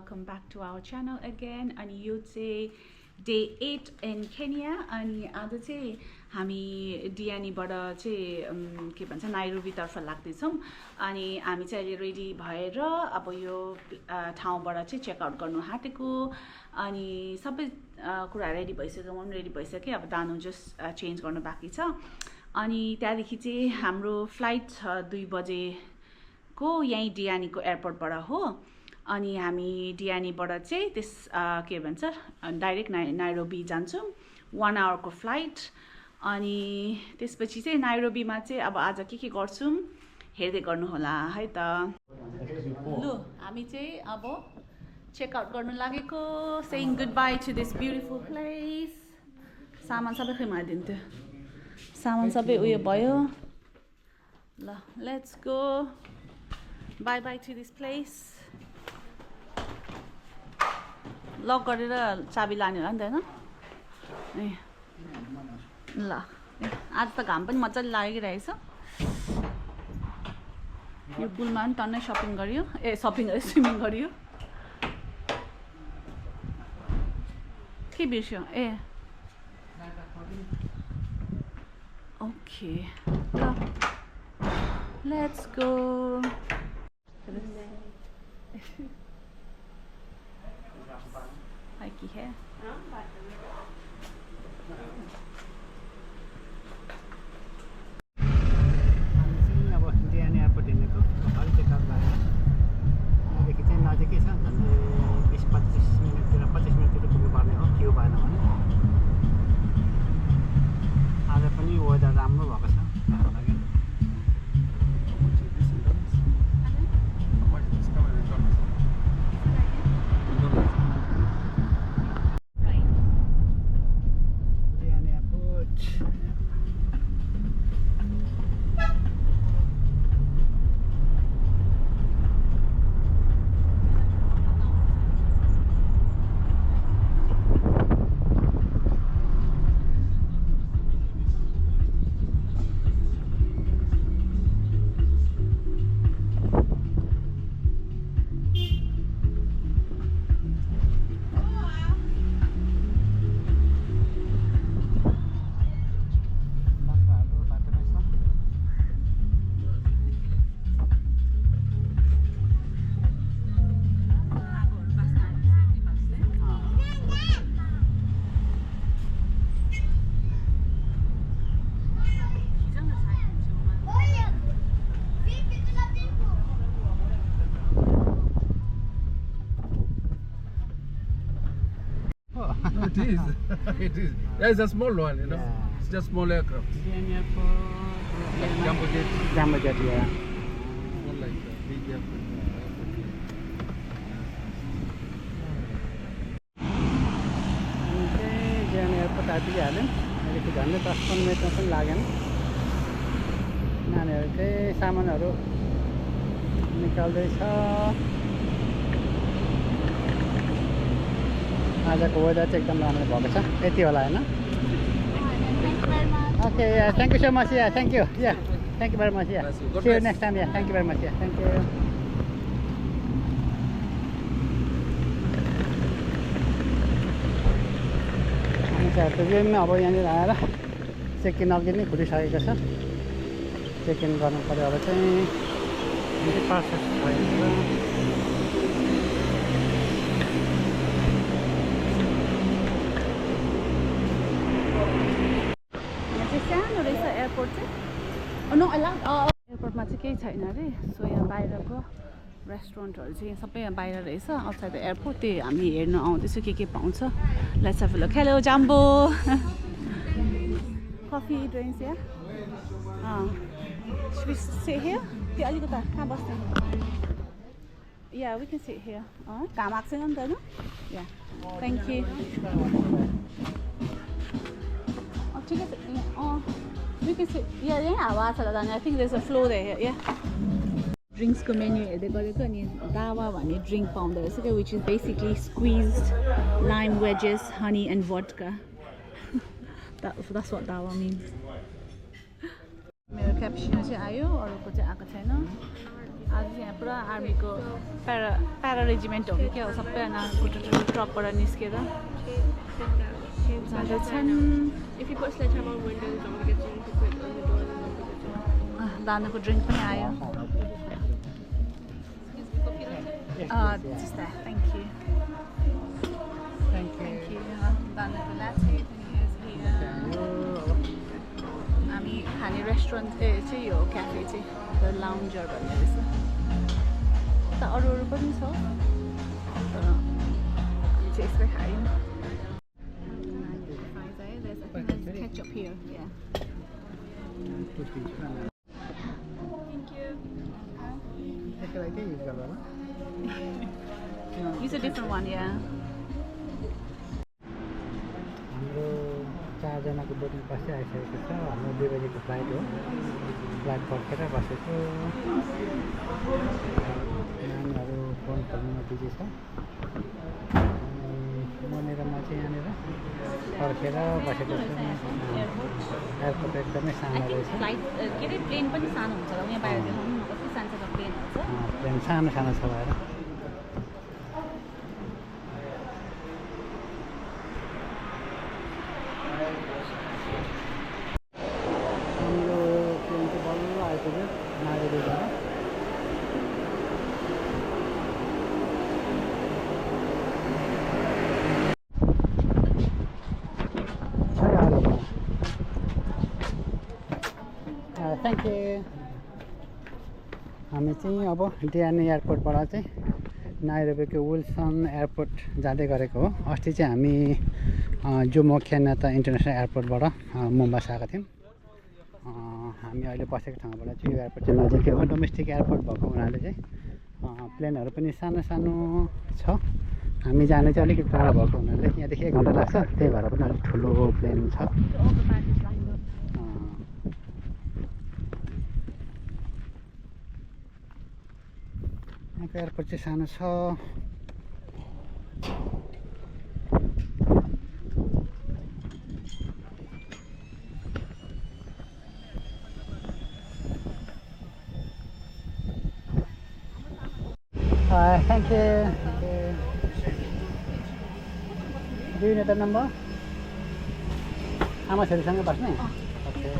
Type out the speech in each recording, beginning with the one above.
welcome back to our channel again. And you say day 8 in Kenya and आज चाहिँ हामी डियानीबाट चाहिँ के भन्छ नाइरोबी तर्फ लाग्दैछौँ अनि हामी चाहिँ अहिले रेडी भएर अब यो ठाउँबाट चाहिँ चेक आउट गर्नु हाटेको अनि सबै कुरा रेडी भइसक्यो म पनि रेडी भइसके अब दानु जस्ट चेन्ज गर्नु बाँकी छ अनि त्यहाँदेखि चाहिँ हाम्रो फ्लाइट छ 2 बजेको यही डियानीको एयरपोर्टबाट हो अनि हामी डियानीबाट चाहिँ त्यस के भन्छ डाइरेक्ट नाइरोबी जान्छौँ 1 आवरको फ्लाइट अनि त्यसपछि चाहिँ नाइरोबीमा चाहिँ अब आज के गर्छौँ हेर्दै गर्नु होला है त लु हामी चाहिँ अब चेक आउट गर्नु लागेको saying good bye to this beautiful place सामान सबै खैमाइदिन्थ्यो सामान सबै उयो भयो ल let's go bye bye to this place lock गरेर चाबी लाने होला नि त हैन ए ल आज त घाम पनि मजाले लागिरहेछ यो पुलमा पनि टन्नै सपिङ गरियो ए सपिङ गरे स्विमिङ गरियो के बिर्स्यो ए ओके ल लेट्स गो Hikey here. अब डियानी एयरपोर्ट हिँडेको अलिक चेकआउट गरेर यहाँदेखि चाहिँ नजिकै छ झन्डै 20-25 मिनटतिर 25 मिनटतिर पुग्नुपर्ने हो क्यु भएन भने आज पनि वेदर राम्रो भएको छ त्यहाँको लागि It is. It is. Yeah, it's a small one, you know. Yeah. It's just small aircraft. Diani Airport, Jumbo jet. Jumbo jet, yeah. Not like the big airport. Diani airport आइपुगिहाल्यौँ अहिलेको झन्डै 10-15 मिनटमा पनि लागेन नानीहरू चाहिँ सामानहरू निकाल्दैछ आजको वेदर चाहिँ एकदम राम्रो भएको छ यति होला हैन okay thank you so much yeah thank you very much yeah see you next time yeah thank you very much yeah thank you ट्रेनमा अब यहाँनिर आएर चेक इन अघि नै खुलिसकेको छ चेक इन गर्नु पऱ्यो अब चाहिँ प्रोसेस भएको सानो रहेछ एयरपोर्ट चाहिँ एयरपोर्टमा चाहिँ केही छैन अरे सो यहाँ बाहिरको रेस्टुरेन्टहरू चाहिँ सबै यहाँ बाहिर रहेछ आउटसाइड द एयरपोर्ट त्यही हामी हेर्न आउँदैछौँ के पाउँछ let's have a look hello Jambo coffee drinks या should we sit here त्यो अलिकता कहाँ बस्ने yeah we can sit here घाम आएको छैन नि त हैन yeah thank you ठिकै छ we can sit yeah यही हावा छ होला I think there's a floor there yeah ड्रिङ्क्सको मेन्यु हेर्दै गरेको अनि दावा भन्ने ड्रिङ्क पाउँदो रहेछ क्या which is basically squeezed lime wedges honey and vodka that's what dawa means मेरो क्याप्चिनो चाहिँ आयो अरूको चाहिँ आएको छैन आज यहाँ पुरा आर्मीको प्यारा रेजिमेन्ट हो कि क्या हो सबैजना ट्रकबाट निस्केर जाँदैछन् If you put sledgehammer on windows, don't forget to put it on the doors and don't forget to... दानुको ड्रिङ्क पनि आयो just that, thank you. Thank you. दानुको latte is here. हामी खाने रेस्टुरेन्ट चाहिँ यो क्याफे चाहिँ द लाउन्जर भन्ने रहेछ उता अरू पनि छ तर हामी चाहिँ यसलाई खायौँ There's ketchup here, yeah. Thank you. Use a different one, yeah. हाम्रो 4 जनाको बोर्डिङ पासै आइसकेको छ हाम्रो 2 बजेको फ्लाइट हो फ्लाइट पर्खेर बसेको नानीहरू फोन खोल्नुमा बिजी छ म चाहिँ यहाँनिर पर्खेर बसेको छु एयरपोर्ट एकदमै सानो रहेछ के अरे प्लेन पनि सानो हुन्छ होला यहाँ बाहिर देखाउनु न कति सानो सानो प्लेनहरू छ प्लेन सानो सानो छ भएर हाम्रो प्लेन चाहिँ बल्ल आइपुग्यो नागरिकबाट थ्याङ्क यू हामी चाहिँ अब डियानी एयरपोर्टबाट चाहिँ नाइरोबीको विल्सन एयरपोर्ट जाँदै गरेको हो अस्ति चाहिँ हामी जोमो केन्यात्ता इन्टरनेसनल एयरपोर्टबाट मुम्बाई आएको थियौँ हामी अहिले बसेको ठाउँबाट चाहिँ यो एयरपोर्ट चाहिँ नजिकै हो डोमेस्टिक एयरपोर्ट भएको हुनाले चाहिँ प्लेनहरू पनि सानो सानो छ हामी जाने चाहिँ अलिकति टाढा भएको हुनाले यहाँदेखि 1 घन्टा लाग्छ त्यही भएर पनि अलिक ठुलो प्लेन छ यहाँको एयरपोर्ट चाहिँ सानो छ Thank you. Do you know the number? आमाछोरीसँग बस्ने? Okay.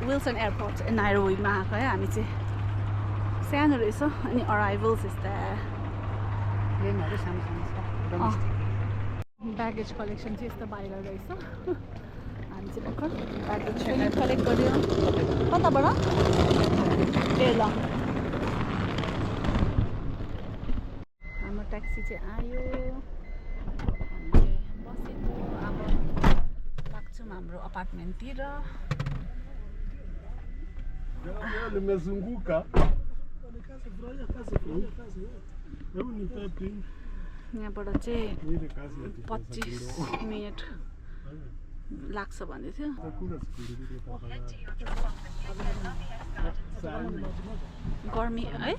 विल्सन एयरपोर्ट नाइरोबीमा आएको है हामी चाहिँ सानो रहेछ अनि अराइभल्स इज प्लेनहरू सानो सानो छ ब्यागेज कलेक्सन चाहिँ यस्तो बाहिर रहेछ हामी चाहिँ भर्खर ब्यागेज पनि कलेक्ट गर्यो कताबाट ए ल हाम्रो ट्याक्सी चाहिँ आयो हामीले बसेको अब लाग्छौँ हाम्रो अपार्टमेन्टतिर limezunguka. यहाँबाट चाहिँ 25 मिनट लाग्छ भन्दै थियो गर्मी है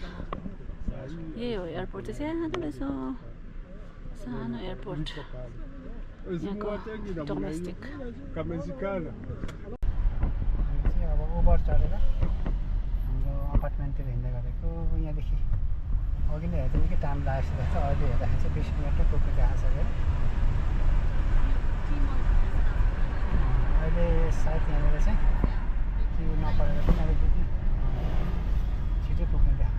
यही हो एयरपोर्ट चाहिँ सानो रहेछ सानो एयरपोर्ट यहाँको डोमेस्टिक Kamezikana. अब उबर चढेर हाम्रो अपार्टमेन्टतिर हिँड्दै गरेको यहाँदेखि अघि नै हेर्दा निकै टाइम लागेको जस्तो अहिले हेर्दाखेरि चाहिँ 20 मिनटमै पुग्नु गएको छ अरे अहिले सायद यहाँनिर चाहिँ क्यु नपरेर पनि अलिकति छिटै पुग्नु गएको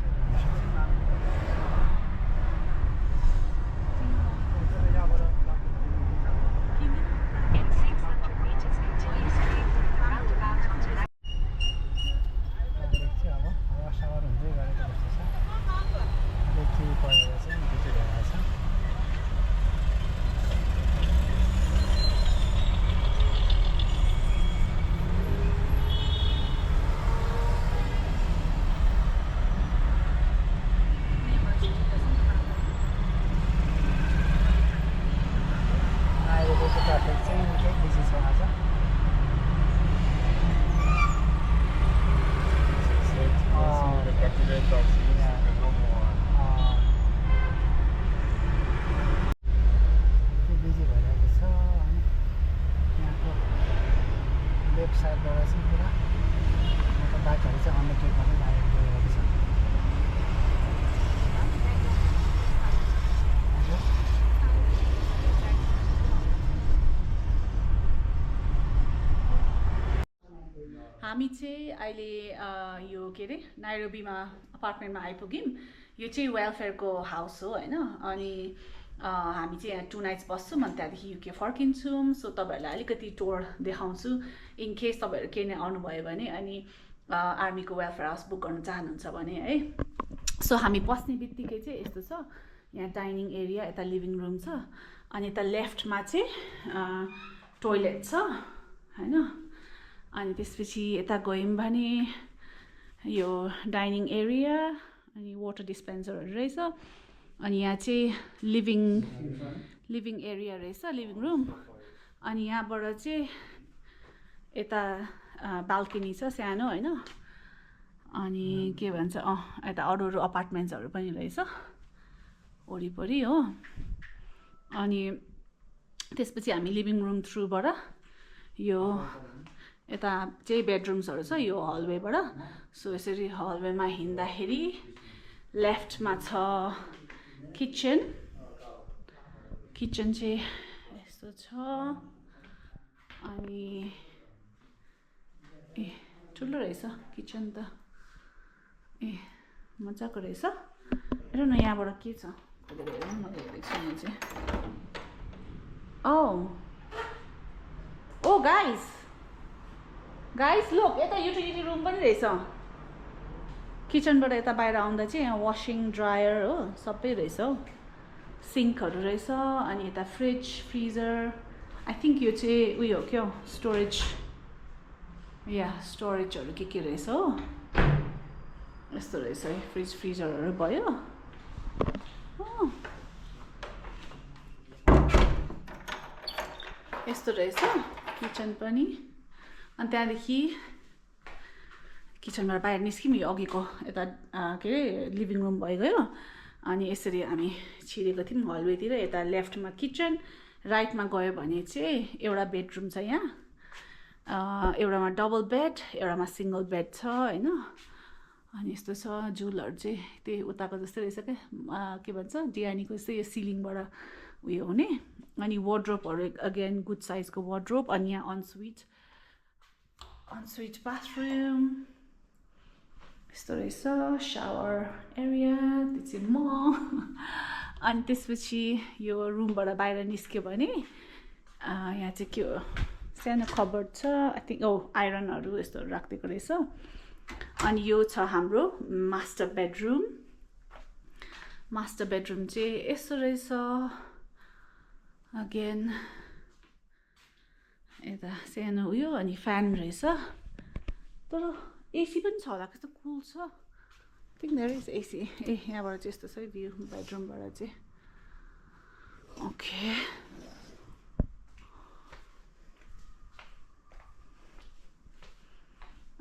हामी चाहिँ अहिले यो के अरे नाइरोबीमा अपार्टमेन्टमा आइपुग्यौँ यो चाहिँ वेलफेयरको हाउस हो हैन अनि हामी चाहिँ यहाँ 2 नाइट्स बस्छौँ अनि त्यहाँदेखि युके फर्किन्छौँ सो तपाईँहरूलाई अलिकति टुर देखाउँछु इन केस तपाईँहरू केही नै आउनुभयो भने अनि आर्मीको वेलफेयर हाउस बुक गर्न चाहनुहुन्छ भने है सो हामी पस्ने बित्तिकै चाहिँ यस्तो छ यहाँ डाइनिङ एरिया यता लिभिङ रुम छ अनि यता लेफ्टमा चाहिँ टोइलेट छ हैन अनि त्यसपछि यता गयौँ भने यो डाइनिङ एरिया अनि वाटर डिस्पेन्सरहरू रहेछ अनि यहाँ चाहिँ लिभिङ एरिया रहेछ लिभिङ रुम अनि यहाँबाट चाहिँ यता बाल्कनी छ सानो हैन अनि के भन्छ यता अरू अरू अपार्टमेन्ट्सहरू पनि रहेछ वरिपरि हो अनि त्यसपछि हामी लिभिङ रुम थ्रुबाट यो यता चाहिँ बेडरुम्सहरू छ यो हलवेबाट सो यसरी हलवेमा हिँड्दाखेरि लेफ्टमा छ किचन चाहिँ यस्तो छ अनि ए ठुलो रहेछ किचन त ए मजाको रहेछ हेर्नु न यहाँबाट के छ मैले हेरेको छु यहाँ चाहिँ ओ गाइस लुक यता युटिलिटी रुम पनि रहेछ किचनबाट यता बाहिर आउँदा चाहिँ यहाँ वासिङ ड्रायर हो सबै रहेछ हौ सिङ्कहरू रहेछ अनि यता फ्रिज फ्रिजर आई थिङ्क यो चाहिँ उयो हो क्या स्टोरेज स्टोरेजहरू के रहेछ हो यस्तो रहेछ है फ्रिज फ्रिजरहरू भयो यस्तो रहेछ किचन पनि अनि त्यहाँदेखि किचनबाट बाहिर निस्क्यौँ यो अघिको यता के अरे लिभिङ रुम भइगयो अनि यसरी हामी छिरेको थियौँ हलवेतिर यता लेफ्टमा किचन राइटमा गयो भने चाहिँ एउटा बेडरुम छ यहाँ एउटामा डबल बेड एउटामा सिङ्गल बेड छ हैन अनि यस्तो छ जुलहरू चाहिँ त्यही उताको जस्तै रहेछ क्या के भन्छ डियानीको जस्तै यो सिलिङबाट उयो हुने अनि वार्ड्रोबहरू अगेन गुड साइजको वार्ड्रोब अनि यहाँ अनस्विट बाथरुम यस्तो रहेछ शावर एरिया त्यो चाहिँ म अनि त्यसपछि यो रुमबाट बाहिर निस्क्यो भने यहाँ चाहिँ के हो सानो कबर्ड छ आई थिङ्क आइरनहरू यस्तोहरू राखिदिएको रहेछ अनि यो छ हाम्रो मास्टर बेडरुम चाहिँ यस्तो रहेछ अगेन यता सानो उयो अनि फ्यान रहेछ तर एसी पनि छ होला कस्तो कुल छ थिङ्क देयर इज एसी ए यहाँबाट चाहिँ यस्तो छ है भ्यू बेडरुमबाट चाहिँ ओके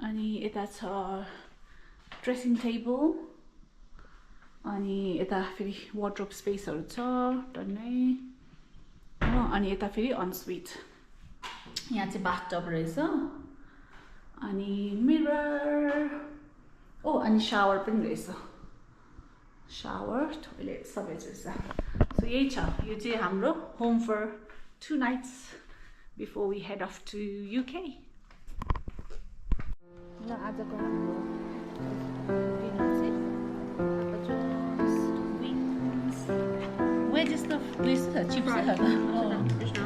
अनि यता छ ड्रेसिङ टेबल अनि यता फेरि वार्डरोब स्पेसहरू छ टन्नै अनि यता फेरि अनस्विट यहाँ चाहिँ बाथटब रहेछ अनि मिरर ओ अनि शावर पनि रहेछ शावर टोइलेट सबै रहेछ सो यही छ यो चाहिँ हाम्रो home for 2 nights before we head off to UK ल आजको हाम्रो डिनर चाहिँ विङ्स वेजेस त उयस छ चिप्स छ